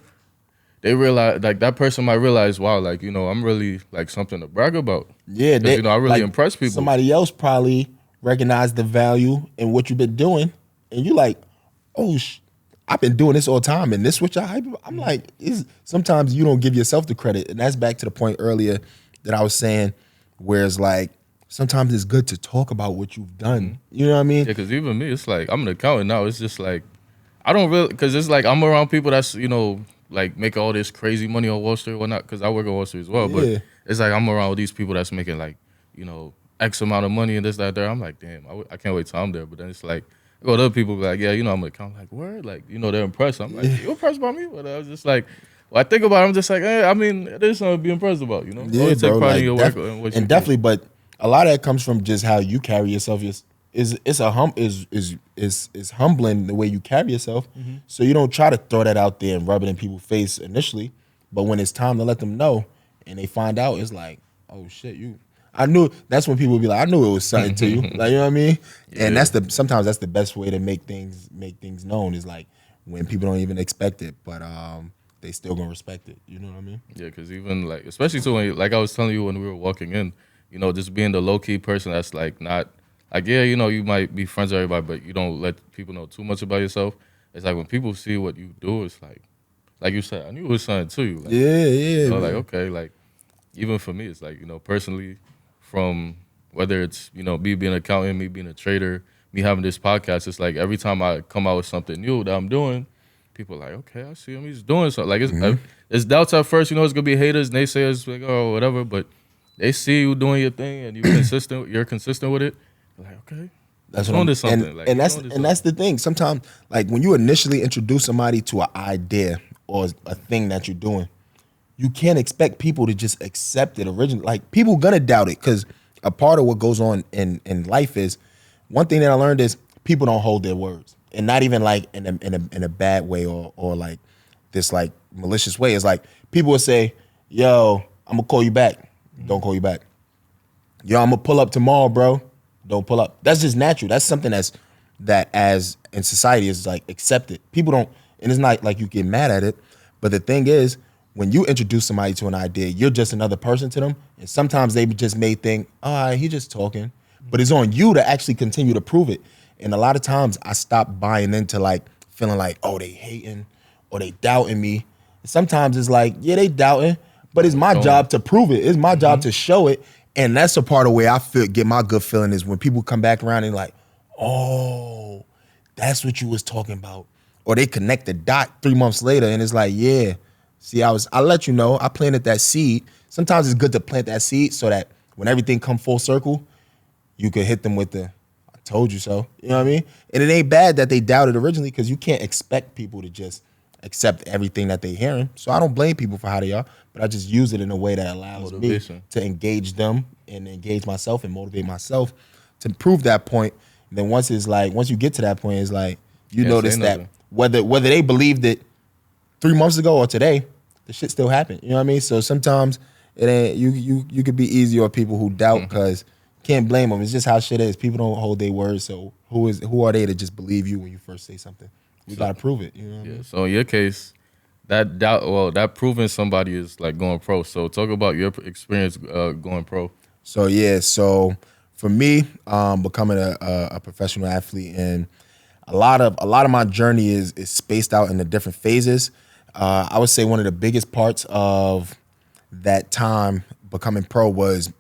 they realize, like that person might realize, wow, like, I'm really like something to brag about. Yeah. I really impress people. Somebody else probably recognize the value in what you've been doing. And you like, oh, I've been doing this all the time. And this what y'all hype about? I'm like, sometimes you don't give yourself the credit. And that's back to the point earlier that I was saying, where it's like, sometimes it's good to talk about what you've done. You know what I mean? Yeah, because even me, it's like, I'm an accountant now. It's just like, I don't really, because it's like, I'm around people that's, like make all this crazy money on Wall Street or whatnot, because I work on Wall Street as well. Yeah. But it's like, I'm around these people that's making like, X amount of money and this, that, there. I'm like, damn, I can't wait till I'm there. But then it's like, I go to other people be like, yeah, I'm an accountant. Like, word? Like, they're impressed. I'm like, you impressed by me? But I was just like, when I think about it, I'm just like, I mean, there's something to be impressed about, Yeah, always bro, take pride like, in your work and what you definitely, do. but a lot of that comes from just how you carry yourself. It's humbling the way you carry yourself. So you don't try to throw that out there and rub it in people's face initially, but when it's time to let them know and they find out, it's like, oh shit, I knew. That's when people be like, I knew it was something to you. Like, you know what I mean? Yeah. And sometimes that's the best way to make things known, is like when people don't even expect it. But they still gonna respect it. You know what I mean? Yeah, because even like, especially so when, like I was telling you when we were walking in, you know, just being the low key person that's like not like, yeah, you know, you might be friends with everybody, but you don't let people know too much about yourself. It's like when people see what you do, it's like you said, I knew it was something to you. Like, Yeah, you know, man. like okay, like even for me, it's like, you know, personally, from whether it's, you know, me being an accountant, me being a trader, me having this podcast, it's like every time I come out with something new that I'm doing, people are like, okay, I see him, he's doing something. Like it's doubts at first, you know, it's gonna be haters, naysayers, like, oh, whatever, but they see you doing your thing and you're consistent with it. They're like, okay, That's you're what doing I'm, this something. Like, and you're that's doing this and that's something. the thing. Sometimes, like when you initially introduce somebody to an idea or a thing that you're doing, you can't expect people to just accept it originally. Like people gonna doubt it because a part of what goes on in life is one thing that I learned is people don't hold their words, and not even like in a bad way or like this like malicious way. It's like people will say, "Yo, I'm gonna call you back." Don't call you back. Yo, I'm gonna pull up tomorrow, bro. Don't pull up. That's just natural. That's something that as in society is like accepted. People don't, and it's not like you get mad at it. But the thing is, when you introduce somebody to an idea, you're just another person to them. And sometimes they just may think, all right, he's just talking. But it's on you to actually continue to prove it. And a lot of times I stop buying into like feeling like, oh, they hating or they doubting me. Sometimes it's like, yeah, they doubting, but it's my job to prove it. It's my job to show it. And that's a part of where I feel get my good feeling is when people come back around and like, oh, that's what you was talking about. Or they connect the dot 3 months later and it's like, yeah, see, I let you know, I planted that seed. Sometimes it's good to plant that seed so that when everything come full circle, you could hit them with the, I told you so. You know what I mean? And it ain't bad that they doubted originally because you can't expect people to just accept everything that they hearing. So I don't blame people for how they are, but I just use it in a way that allows me to engage them and engage myself and motivate myself to prove that point. And then once you get to that point, it's like you notice that whether they believed it 3 months ago or today, the shit still happened. You know what I mean? So sometimes it ain't you could be easy on people who doubt because can't blame them. It's just how shit is. People don't hold their words. So who are they to just believe you when you first say something? You gotta prove it. You know what I mean? So in your case, that proving somebody is like going pro. So talk about your experience going pro. So for me, becoming a professional athlete, and a lot of my journey is spaced out into different phases. I would say one of the biggest parts of that time becoming pro was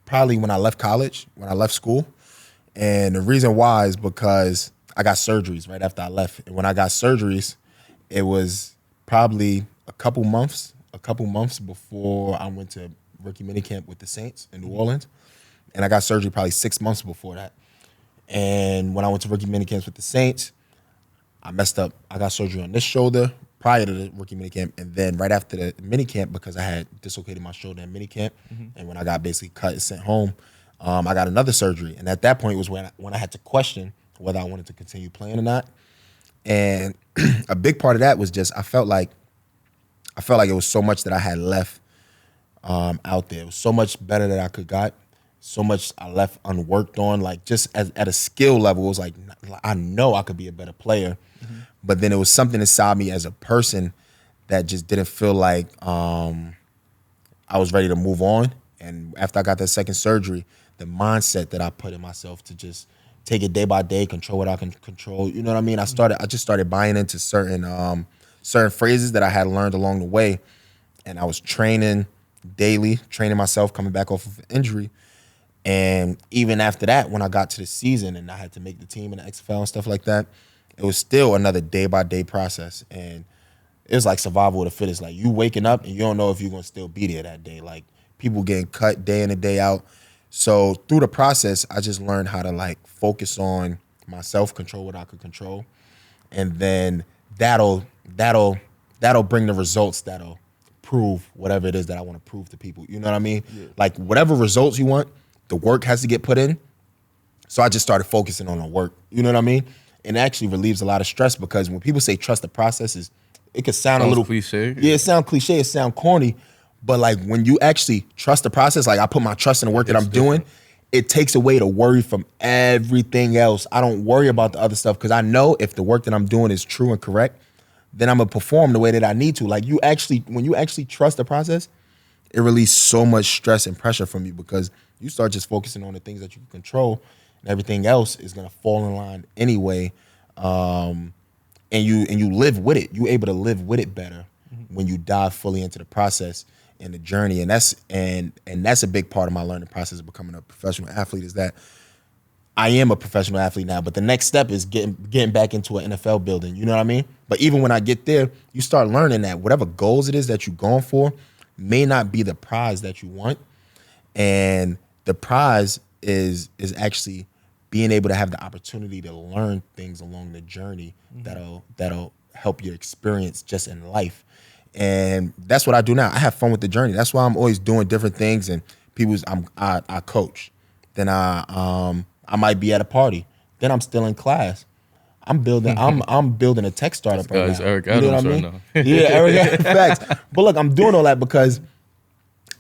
probably when I left college, when I left school. And the reason why is because I got surgeries right after I left. And when I got surgeries, it was probably a couple months before I went to rookie minicamp with the Saints in New Orleans. And I got surgery probably 6 months before that. And when I went to rookie minicamps with the Saints, I messed up. I got surgery on this shoulder prior to the rookie minicamp. And then right after the minicamp, because I had dislocated my shoulder in minicamp, and when I got basically cut and sent home, I got another surgery. And at that point was when I had to question whether I wanted to continue playing or not. And a big part of that was just I felt like it was so much that I had left out there. It was so much better that I could got. So much I left unworked on. Like just at a skill level, it was like I know I could be a better player. But then it was something inside me as a person that just didn't feel like I was ready to move on. And after I got that second surgery, the mindset that I put in myself to just take it day by day, control what I can control. You know what I mean? I just started buying into certain phrases that I had learned along the way. And I was training daily, training myself, coming back off of an injury. And even after that, when I got to the season and I had to make the team in the XFL and stuff like that, it was still another day by day process. And it was like survival of the fittest. Like you waking up and you don't know if you're gonna still be there that day. Like people getting cut day in and day out. So through the process, I just learned how to like focus on myself, control what I could control. And then that'll bring the results that'll prove whatever it is that I want to prove to people. You know what I mean? Yeah. Like whatever results you want, the work has to get put in. So I just started focusing on the work. You know what I mean? And it actually relieves a lot of stress because when people say trust the process, it could sound a little cliche. Yeah, it sounds cliche, it sounds corny. But like when you actually trust the process, like I put my trust in the work that I'm doing, it takes away the worry from everything else. I don't worry about the other stuff because I know if the work that I'm doing is true and correct, then I'm gonna perform the way that I need to. Like when you actually trust the process, it releases so much stress and pressure from you because you start just focusing on the things that you can control, and everything else is gonna fall in line anyway. And you live with it. You're able to live with it better when you dive fully into the process and the journey. And that's a big part of my learning process of becoming a professional athlete, is that I am a professional athlete now, but the next step is getting back into an NFL building. You know what I mean? But even when I get there, you start learning that whatever goals it is that you're going for may not be the prize that you want. And the prize is actually being able to have the opportunity to learn things along the journey that'll help your experience just in life. And that's what I do now. I have fun with the journey. That's why I'm always doing different things. And I coach. Then I might be at a party. Then I'm still in class. I'm building a tech startup right now. Eric Adams, you know what I mean? right now. Yeah, Eric Adams, facts. But look, I'm doing all that because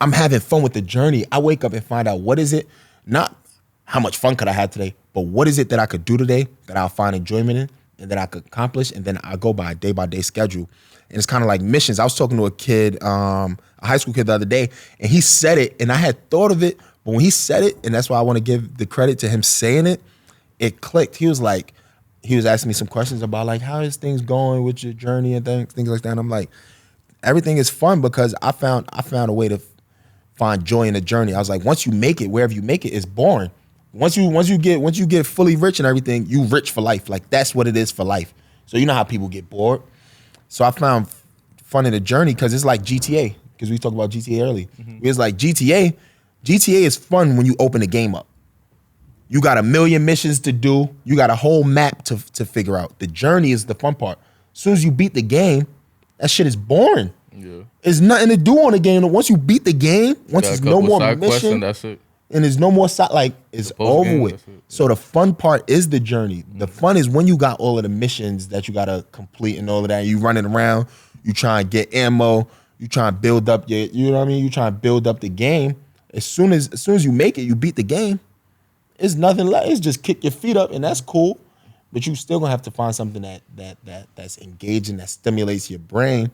I'm having fun with the journey. I wake up and find out what is it, not how much fun could I have today, but what is it that I could do today that I'll find enjoyment in and that I could accomplish, and then I go by a day-by-day schedule. And it's kind of like missions. I was talking to a kid, a high school kid the other day, and he said it, and I had thought of it, but when he said it, and that's why I want to give the credit to him saying it, it clicked. He was asking me some questions about like, how is things going with your journey and things like that. And I'm like, everything is fun because I found a way to find joy in the journey. I was like, once you make it, wherever you make it, it's boring. Once you get fully rich and everything, you rich for life. Like that's what it is for life. So you know how people get bored. So I found fun in the journey because it's like GTA. Because we talked about GTA early. It's like GTA. GTA is fun when you open the game up. You got 1 million missions to do. You got a whole map to figure out. The journey is the fun part. As soon as you beat the game, that shit is boring. Yeah. There's nothing to do on the game. Once you beat the game, once there's no more mission, that's it. And there's no more side, like it's over with. So the fun part is the journey. The fun is when you got all of the missions that you gotta complete and all of that. You running around, you try and get ammo, you try and build up your, you know what I mean? You try and build up the game. As soon as you make it, you beat the game. It's nothing left. It's just kick your feet up, and that's cool. But you still gonna have to find something that's engaging, that stimulates your brain.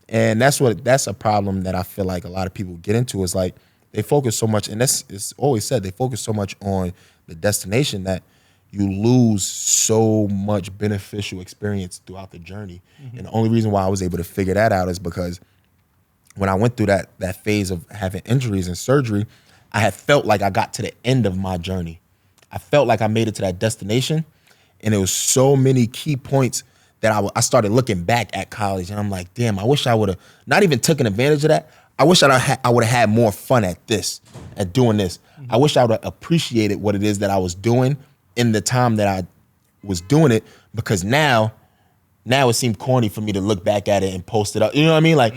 And that's a problem that I feel like a lot of people get into, is like they focus so much, and it's always said, they focus so much on the destination that you lose so much beneficial experience throughout the journey. And the only reason why I was able to figure that out is because when I went through that phase of having injuries and surgery, I had felt like I got to the end of my journey. I felt like I made it to that destination, and there was so many key points that I started looking back at college, and I'm like, damn, I wish I would have not even taken advantage of that. I wish I would have had more fun at doing this. I wish I would have appreciated what it is that I was doing in the time that I was doing it, because now it seemed corny for me to look back at it and post it up. You know what I mean? Like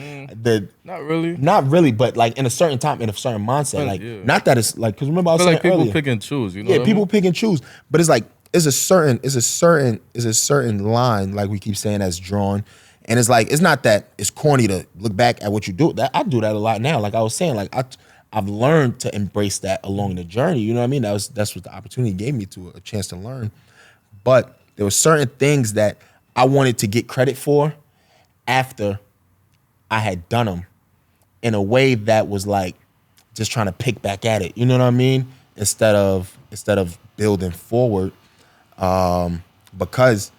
not really, but like in a certain time, in a certain mindset. Like not that it's like, because remember I was saying like people earlier, pick and choose. You know? Yeah, people pick and choose. But it's like it's a certain line, like we keep saying, that's drawn. And it's like, it's not that it's corny to look back at what you do. That I do that a lot now. Like I was saying, like I've learned to embrace that along the journey. You know what I mean? That's what the opportunity gave me, to a chance to learn. But there were certain things that I wanted to get credit for after I had done them, in a way that was like just trying to pick back at it. You know what I mean? Instead of building forward, because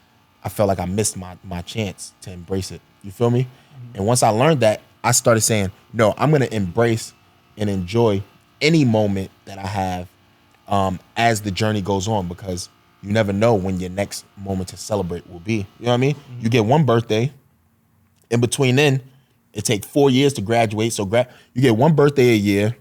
I felt like I missed my chance to embrace it. You feel me? And once I learned that, I started saying, no, I'm gonna embrace and enjoy any moment that I have as the journey goes on, because you never know when your next moment to celebrate will be. You know what I mean? You get one birthday. In between then, it takes 4 years to graduate. So you get one birthday a year,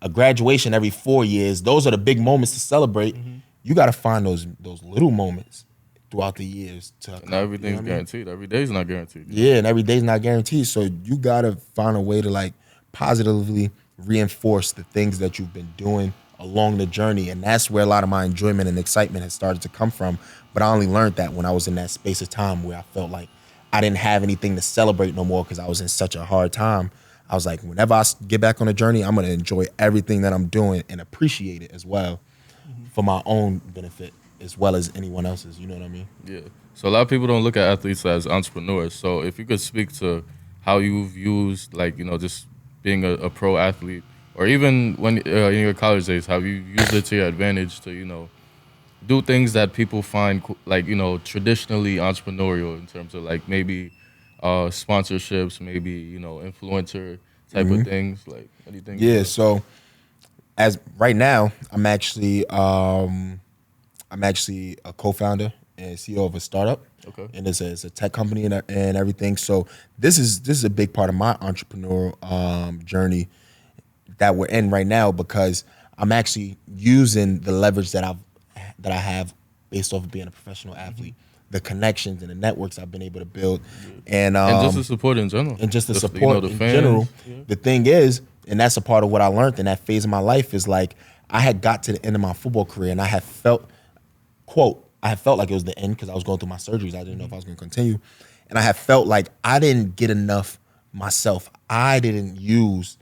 a graduation every 4 years. Those are the big moments to celebrate. You got to find those little moments throughout the years. And everything's guaranteed. Every day's not guaranteed. Yeah, and every day's not guaranteed. So you got to find a way to like positively reinforce the things that you've been doing along the journey. And that's where a lot of my enjoyment and excitement has started to come from. But I only learned that when I was in that space of time where I felt like I didn't have anything to celebrate no more, because I was in such a hard time. I was like, whenever I get back on the journey, I'm going to enjoy everything that I'm doing and appreciate it as well, for my own benefit as well as anyone else's. You know what I mean? Yeah. So a lot of people don't look at athletes as entrepreneurs. So if you could speak to how you've used, like, just being a pro athlete, or even when in your college days, how you used it to your advantage to, do things that people find like, traditionally entrepreneurial in terms of like maybe sponsorships, maybe, influencer type of things, like anything. Yeah. So as right now, I'm actually a co-founder and CEO of a startup. Okay. And it's a tech company and everything. So this is a big part of my entrepreneurial journey that we're in right now, because I'm actually using the leverage that I have based off of being a professional athlete, the connections and the networks I've been able to build, and just the support in general, and just the support the in fans. general. Yeah. The thing is, and that's a part of what I learned in that phase of my life, is like I had got to the end of my football career and I had felt, quote, I had felt like it was the end because I was going through my surgeries. I didn't know if I was going to continue. And I had felt like I didn't get enough myself. I didn't use,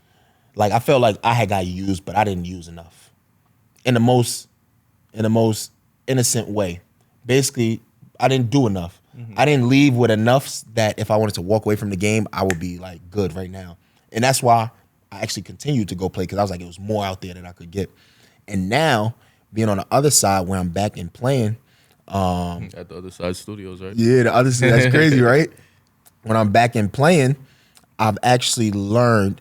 like I felt like I had got used, but I didn't use enough. In the most innocent way. Basically, I didn't do enough. I didn't leave with enough that if I wanted to walk away from the game, I would be like good right now. And that's why I actually continued to go play, because I was like, it was more out there that I could get. And now, being on the other side where I'm back and playing, at the other side studios, right? yeah, the other side, that's crazy, right? When I'm back and playing, I've actually learned,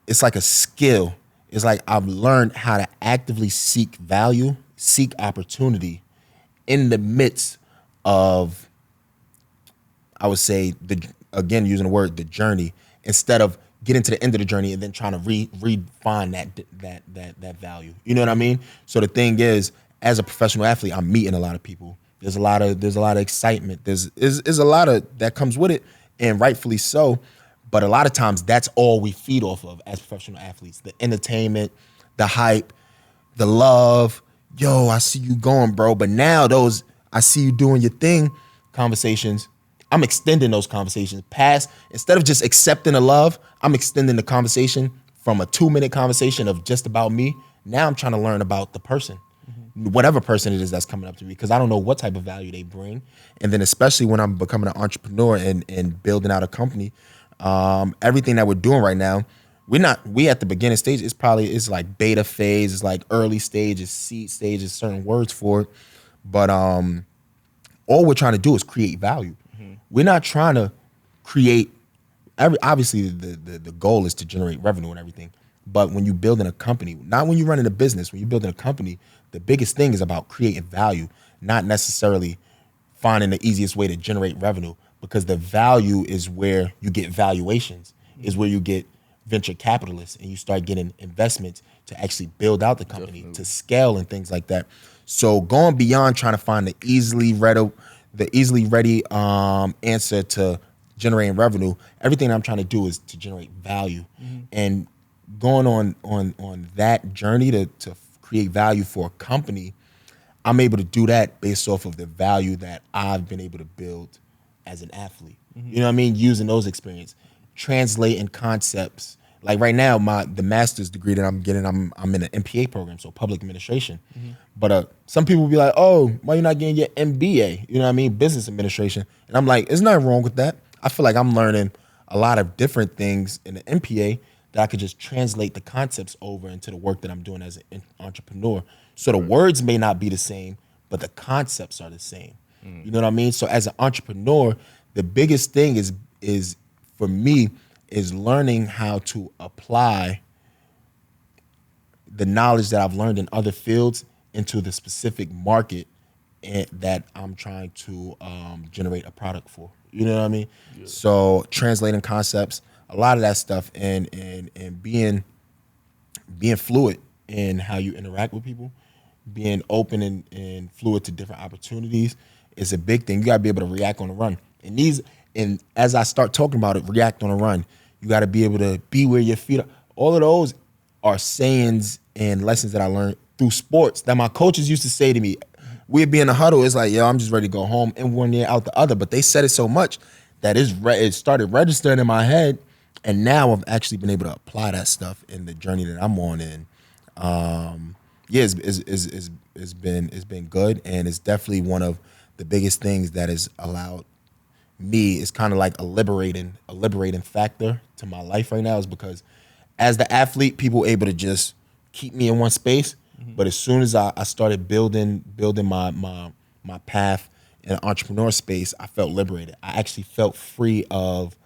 it's like a skill. It's like I've learned how to actively seek value, seek opportunity in the midst of, I would say, again, using the word, the journey, instead of getting to the end of the journey and then trying to refine that value. You know what I mean? So the thing is, as a professional athlete, I'm meeting a lot of people. There's a lot of excitement. There's a lot of that comes with it, and rightfully so. But a lot of times, that's all we feed off of as professional athletes: the entertainment, the hype, the love. Yo, I see you going, bro. But now those I see you doing your thing conversations, I'm extending those conversations past, instead of just accepting the love, I'm extending the conversation from a 2-minute conversation of just about me. Now I'm trying to learn about the person, whatever person it is that's coming up to me, because I don't know what type of value they bring. And then especially when I'm becoming an entrepreneur and building out a company, everything that we're doing right now, we at the beginning stage, it's like beta phase, it's like early stage, it's seed stage, it's certain words for it. But all we're trying to do is create value. We're not trying to create, obviously the goal is to generate revenue and everything. But when you're building a company, not when you're running a business, when you're building a company, the biggest thing is about creating value, not necessarily finding the easiest way to generate revenue, because the value is where you get valuations, is where you get venture capitalists and you start getting investments to actually build out the company, to scale and things like that. So going beyond trying to find the easily ready answer to generating revenue, everything I'm trying to do is to generate value. And going on that journey to create value for a company, I'm able to do that based off of the value that I've been able to build as an athlete. You know what I mean? Using those experiences, translating concepts. Like right now, the master's degree that I'm getting, I'm in an MPA program, so public administration. But some people will be like, oh, why you not getting your MBA? You know what I mean? Business administration. And I'm like, there's nothing wrong with that. I feel like I'm learning a lot of different things in the MPA that I could just translate the concepts over into the work that I'm doing as an entrepreneur. So the words may not be the same, but the concepts are the same. You know what I mean? So as an entrepreneur, the biggest thing is for me is learning how to apply the knowledge that I've learned in other fields into the specific market that I'm trying to generate a product for. You know what I mean? Yeah. So translating concepts, a lot of that stuff, and being fluid in how you interact with people, being open and fluid to different opportunities is a big thing. You gotta be able to react on the run. And as I start talking about it, react on the run, you gotta be able to be where your feet are. All of those are sayings and lessons that I learned through sports that my coaches used to say to me. We'd be in a huddle, it's like, yo, I'm just ready to go home, and one year out the other. But they said it so much that it started registering in my head, and now I've actually been able to apply that stuff in the journey that I'm on. And it's been good, and it's definitely one of the biggest things that has allowed me is kind of like a liberating factor to my life right now is because as the athlete, people were able to just keep me in one space. But as soon as I started building my path in an entrepreneur space, I felt liberated. I actually felt free of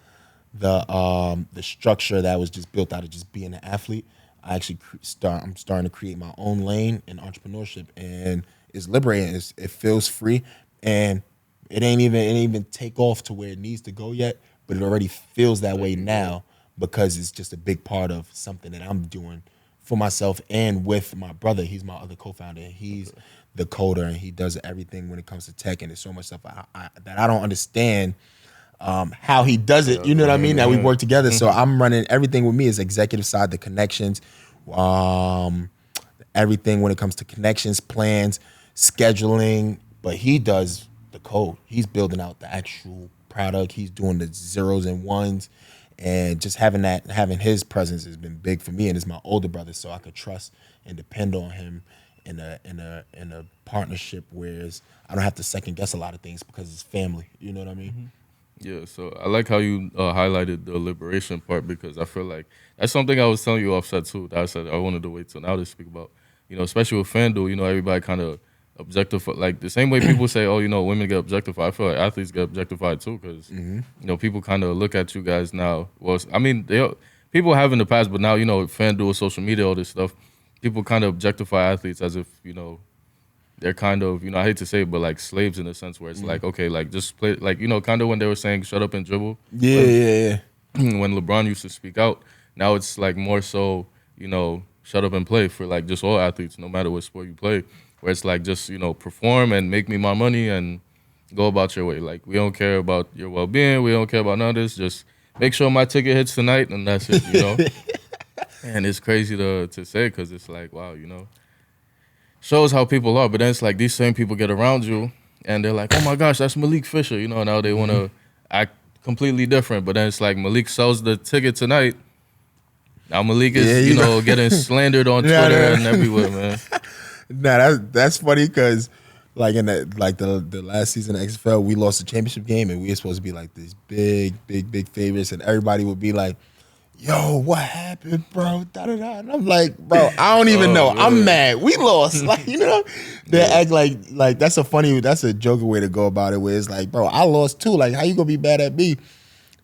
the structure that was just built out of just being an athlete. I actually I'm starting to create my own lane in entrepreneurship, and it's liberating. It feels free, and it ain't even take off to where it needs to go yet, but it already feels that way now because it's just a big part of something that I'm doing for myself and with my brother. He's my other co-founder. He's the coder, and he does everything when it comes to tech, and there's so much stuff that I don't understand how he does it. You know what I mean? That we work together. So I'm running everything with me is executive side, the connections, everything when it comes to connections, plans, scheduling, but he does the code. He's building out the actual product. He's doing the zeros and ones, and just having his presence has been big for me. And it's my older brother, so I could trust and depend on him in a partnership. Whereas I don't have to second guess a lot of things because it's family. You know what I mean? Yeah, so I like how you highlighted the liberation part because I feel like that's something I was telling you offset too. That I said I wanted to wait till now to speak about. You know, especially with FanDuel, you know, everybody kind of objectify, like the same way people say, oh, you know, women get objectified. I feel like athletes get objectified too because, you know, people kind of look at you guys now. Well, I mean, people have in the past, but now, you know, FanDuel, social media, all this stuff, people kind of objectify athletes as if, you know, they're kind of, you know, I hate to say it, but like slaves in a sense where it's like, okay, like just play, like, you know, kind of when they were saying shut up and dribble. Yeah. When LeBron used to speak out, now it's like more so, you know, shut up and play for like just all athletes, no matter what sport you play, where it's like just, you know, perform and make me my money and go about your way. Like, we don't care about your well-being. We don't care about none of this. Just make sure my ticket hits tonight and that's it, you know? And it's crazy to say because it's like, wow, you know, shows how people are. But then it's like these same people get around you and they're like, oh my gosh, that's Malik Fisher. You know, now they want to act completely different. But then it's like Malik sells the ticket tonight. Now Malik is, you know, getting slandered on Twitter and everywhere, man. Nah, that's funny because like in the last season of XFL, we lost the championship game and we were supposed to be like this big favorites, and everybody would be like, yo, what happened, bro? Da-da-da. And I'm like, bro, I don't even know. Man. I'm mad. We lost. Like, you know, they act like that's a joking way to go about it, where it's like, bro, I lost too. Like, how you gonna be mad at me?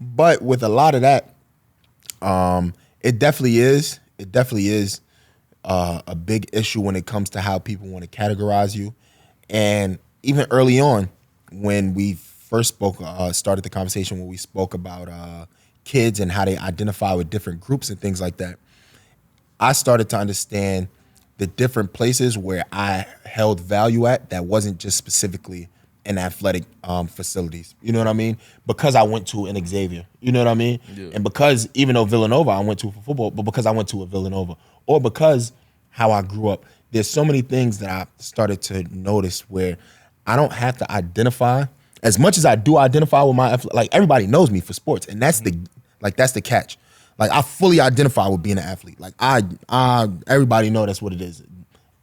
But with a lot of that, it definitely is a big issue when it comes to how people want to categorize you. And even early on, when we first started the conversation, when we spoke about kids and how they identify with different groups and things like that, I started to understand the different places where I held value at that wasn't just specifically in athletic facilities. You know what I mean? Because I went to an Xavier. You know what I mean? Yeah. And because even though Villanova I went to for football, but because I went to a Villanova, or because how I grew up, there's so many things that I started to notice where I don't have to identify as much as I do identify with my, like, everybody knows me for sports, and that's the catch. Like, I fully identify with being an athlete. Like, I everybody know that's what it is.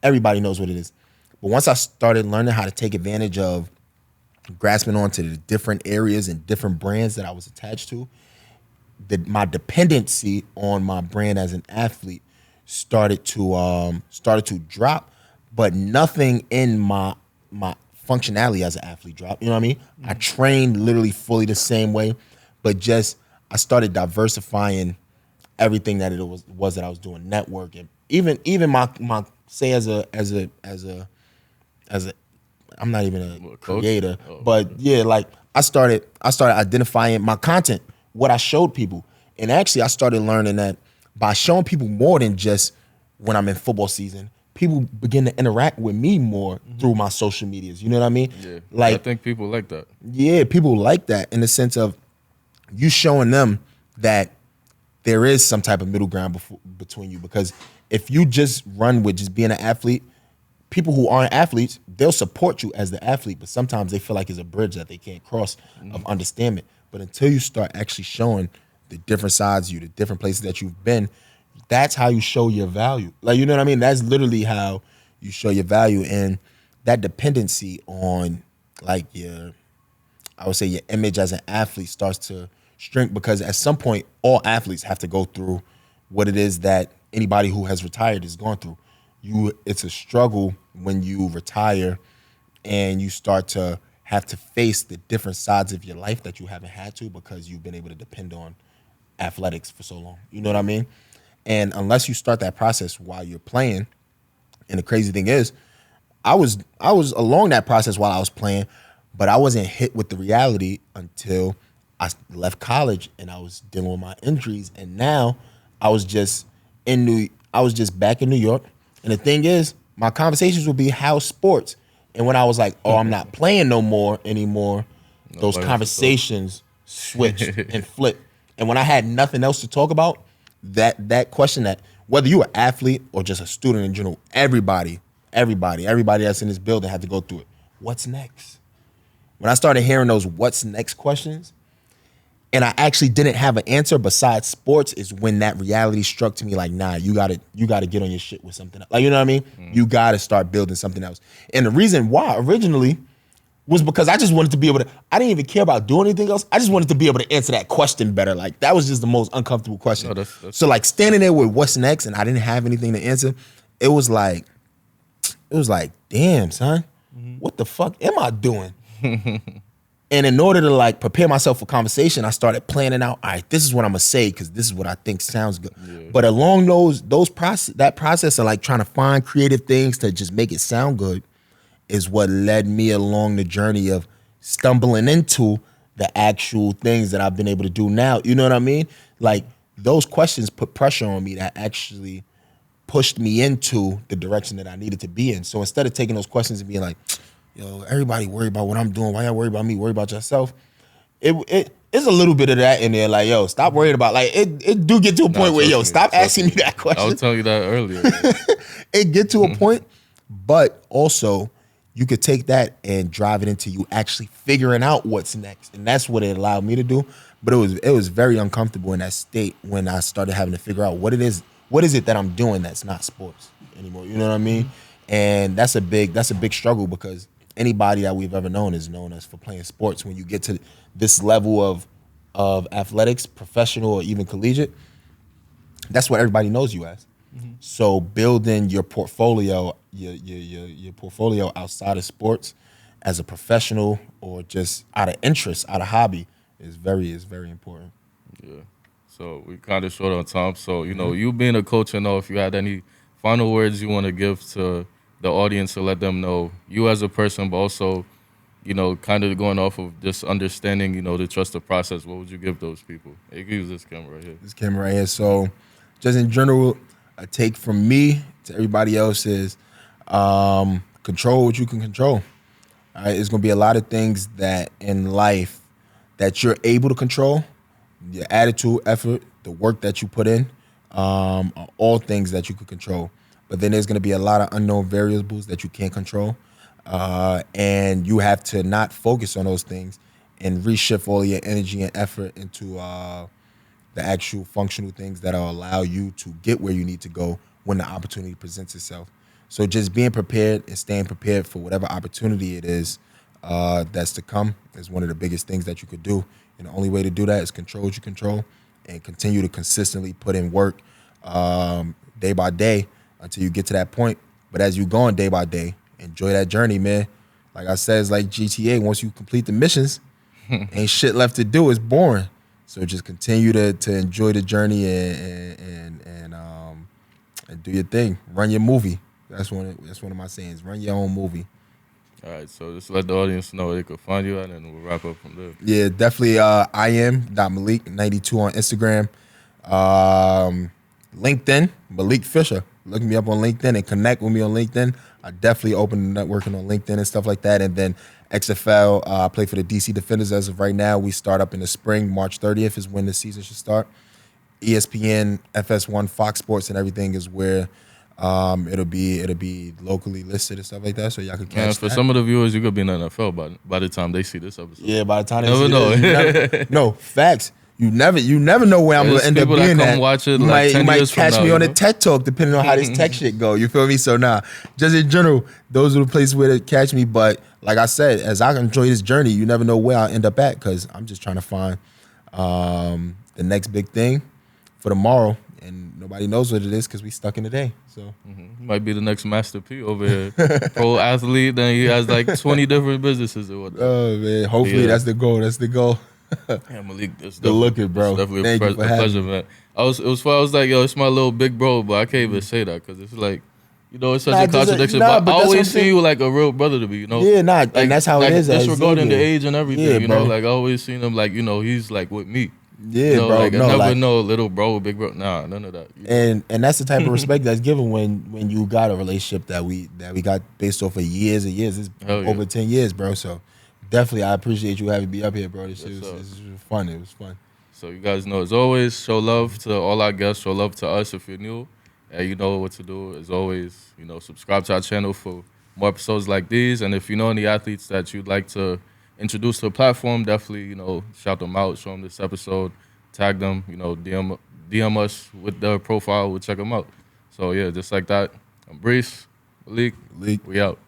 Everybody knows what it is. But once I started learning how to take advantage of grasping onto the different areas and different brands that I was attached to, my dependency on my brand as an athlete started to drop, but nothing in my functionality as an athlete dropped. You know what I mean? I trained literally fully the same way, but just I started diversifying everything that it was that I was doing, networking. Even my say as a I'm not even a creator, but yeah, like I started identifying my content, what I showed people. And actually I started learning that by showing people more than just when I'm in football season, people begin to interact with me more through my social medias. You know what I mean? Yeah. Like, I think people like that. Yeah, people like that in the sense of you showing them that there is some type of middle ground between you. Because if you just run with just being an athlete, people who aren't athletes, they'll support you as the athlete, but sometimes they feel like it's a bridge that they can't cross of understanding. But until you start actually showing the different sides of you, the different places that you've been, that's how you show your value. Like, you know what I mean? That's literally how you show your value. And that dependency on like I would say your image as an athlete starts to shrink, because at some point all athletes have to go through what it is that anybody who has retired is going through. It's a struggle when you retire and you start to have to face the different sides of your life that you haven't had to, because you've been able to depend on athletics for so long. You know what I mean? And unless you start that process while you're playing, and the crazy thing is, I was along that process while I was playing, but I wasn't hit with the reality until I left college and I was dealing with my injuries. And now I was just back in New York. And the thing is, my conversations would be how sports. And when I was like, oh, I'm not playing no more anymore, those conversations switched and flipped. And when I had nothing else to talk about, that question, that whether you were an athlete or just a student in general, everybody that's in this building had to go through it. What's next? When I started hearing those what's next questions, and I actually didn't have an answer besides sports, is when that reality struck to me, like, nah, you gotta get on your shit with something else. Like, you know what I mean? You gotta start building something else. And the reason why originally was because I just wanted to be able to, I didn't even care about doing anything else. I just wanted to be able to answer that question better. Like, that was just the most uncomfortable question. That's so like standing there with what's next and I didn't have anything to answer, it was like, damn, son, what the fuck am I doing? And in order to like prepare myself for conversation, I started planning out, all right, this is what I'm gonna say because this is what I think sounds good. Yeah. But along that process of like trying to find creative things to just make it sound good is what led me along the journey of stumbling into the actual things that I've been able to do now. You know what I mean? Like, those questions put pressure on me that actually pushed me into the direction that I needed to be in. So instead of taking those questions and being like, yo, everybody worry about what I'm doing, why y'all worry about me, worry about yourself, it's a little bit of that in there. Like, yo, stop worrying about, like, it do get to a point where, yo, stop asking me that question. I was telling you that earlier. It get to a point, but also you could take that and drive it into you actually figuring out what's next. And that's what it allowed me to do. But it was very uncomfortable in that state when I started having to figure out what is it that I'm doing that's not sports anymore. You know what I mean? And that's a big struggle, because anybody that we've ever known is known as for playing sports. When you get to this level of athletics, professional or even collegiate, that's what everybody knows you as. So building your portfolio, your portfolio outside of sports as a professional or just out of interest, out of hobby, is very important. Yeah. So we kind of short on time. So, you being a coach and all, if you had any final words you want to give to the audience to let them know you as a person, but also, kind of going off of just understanding, to trust the process, what would you give those people? You can use this camera right here. This camera right here. So just in general, a take from me to everybody else is control what you can control. All right? It's going to be a lot of things that in life that you're able to control. Your attitude, effort, the work that you put in, are all things that you could control. But then there's going to be a lot of unknown variables that you can't control. And you have to not focus on those things and reshift all your energy and effort into the actual functional things that will allow you to get where you need to go when the opportunity presents itself. So just being prepared and staying prepared for whatever opportunity it is that's to come is one of the biggest things that you could do. And the only way to do that is control what you control and continue to consistently put in work day by day until you get to that point. But as you go on day by day, enjoy that journey, man. Like I said, it's like GTA. Once you complete the missions, ain't shit left to do. It's boring. So just continue to enjoy the journey and do your thing. Run your movie. That's one of my sayings. Run your own movie. All right, so just let the audience know where they could find you at, and we'll wrap up from there. Yeah, definitely. I am Malik92 on Instagram. LinkedIn, Malik Fisher. Look me up on LinkedIn and connect with me on LinkedIn. I definitely open networking on LinkedIn and stuff like that. And then XFL, I play for the DC Defenders as of right now. We start up in the spring. March 30th is when the season should start. ESPN, FS1, Fox Sports, and everything is where it'll be locally listed and stuff like that. So y'all can catch for some of the viewers, you could be in the NFL by the time they see this episode. Yeah, by the time they see this. No, facts. You never know where I'm There's gonna end up people that being come at. watch it you like 10 might years from catch now, me you on a know? TED Talk, depending on how this tech shit go. You feel me? So just in general, those are the places where to catch me. But like I said, as I enjoy this journey, you never know where I'll end up at, because I'm just trying to find the next big thing for tomorrow, and nobody knows what it is because we stuck in the day. So Might be the next Master P over here. Pro athlete, then he has like 20 different businesses or whatnot. oh man, hopefully Yeah. that's the goal. That's the goal. Yeah, Malik, it's Good looking, bro. It's definitely Thank you for a having pleasure, me. man. I was like, yo, it's my little big bro, but I can't even say that because it's like, you know, it's such Nah, a just a- contradiction. nah, but but I that's what I'm always see saying. you like a real brother to me, you know? Yeah, nah, Like, and that's how it is. Disregarding the Xavier. age and everything, Yeah, you know? bro. Like, I always seen him like, you know, he's like with me. Yeah, You know, bro. like, No, I never like, know little bro, big bro. Nah, none of that. You know? and that's the type of respect that's given when you got a relationship that we got based off of years and years. It's Hell yeah. over 10 years, bro. So definitely, I appreciate you having me up here, bro. This Yes, sir. was fun. It was fun. So you guys know, as always, show love to all our guests, show love to us if you're new. And you know what to do. As always, you know, subscribe to our channel for more episodes like these. And if you know any athletes that you'd like to introduce to the platform, definitely, you know, shout them out, show them this episode, tag them, you know, DM us with their profile. We'll check them out. So, yeah, just like that. I'm Breece, Malik. Malik. We out.